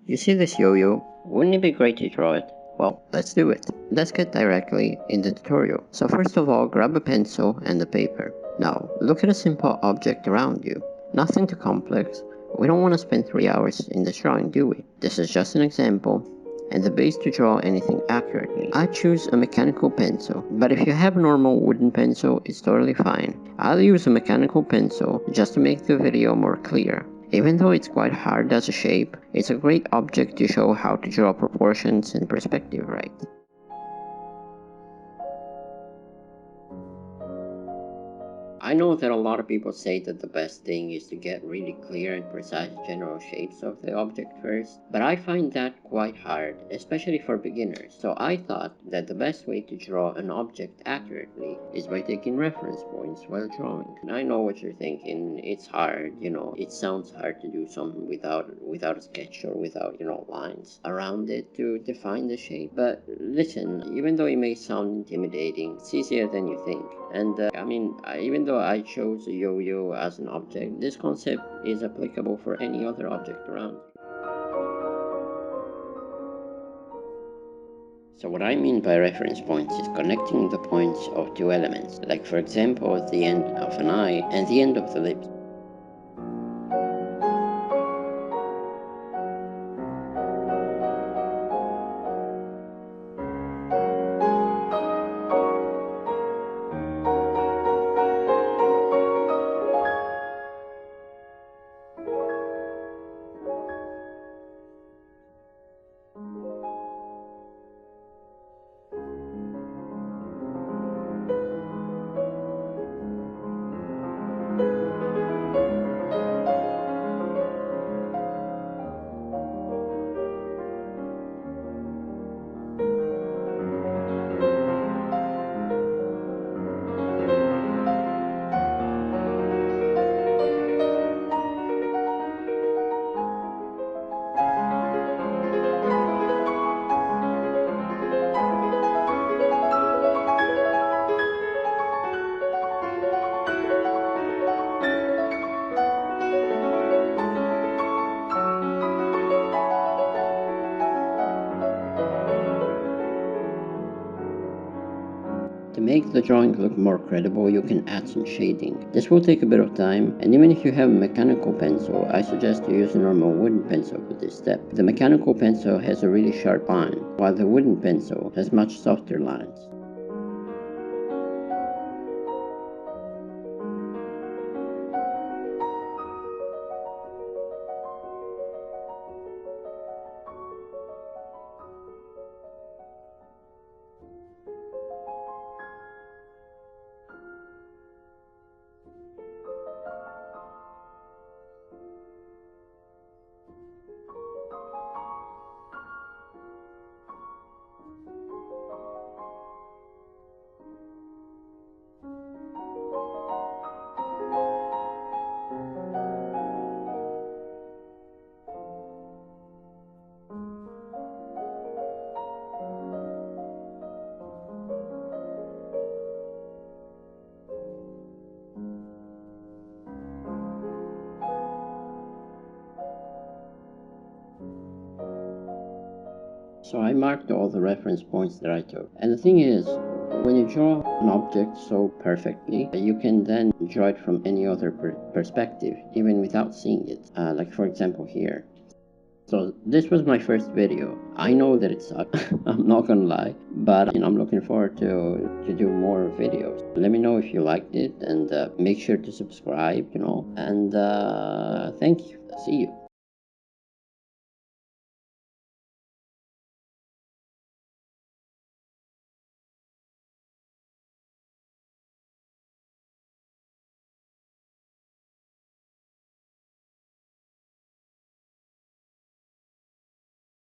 You see this yo-yo? Wouldn't it be great to draw it? Well, let's do it. Let's get directly in the tutorial. So first of all, grab a pencil and a paper. Now, look at a simple object around you. Nothing too complex. We don't want to spend 3 hours in this drawing, do we? This is just an example, and the base to draw anything accurately. I choose a mechanical pencil, but if you have a normal wooden pencil, it's totally fine. I'll use a mechanical pencil just to make the video more clear. Even though it's quite hard as a shape, it's a great object to show how to draw proportions and perspective right. I know that a lot of people say that the best thing is to get really clear and precise general shapes of the object first, but I find that quite hard, especially for beginners. So I thought that the best way to draw an object accurately is by taking reference points while drawing. And I know what you're thinking, it's hard, it sounds hard to do something without a sketch or without, lines around it to define the shape. But listen, even though it may sound intimidating, it's easier than you think. And even though I chose a yo-yo as an object, this concept is applicable for any other object around. So what I mean by reference points is connecting the points of two elements, like for example the end of an eye and the end of the lips. To make the drawing look more credible, you can add some shading. This will take a bit of time, and even if you have a mechanical pencil, I suggest you use a normal wooden pencil for this step. The mechanical pencil has a really sharp line, while the wooden pencil has much softer lines. So I marked all the reference points that I took. And the thing is, when you draw an object so perfectly, you can then draw it from any other perspective, even without seeing it. Like for example here. So this was my first video. I know that it sucked, I'm not gonna lie, but I'm looking forward to do more videos. Let me know if you liked it, and make sure to subscribe, and thank you. See you.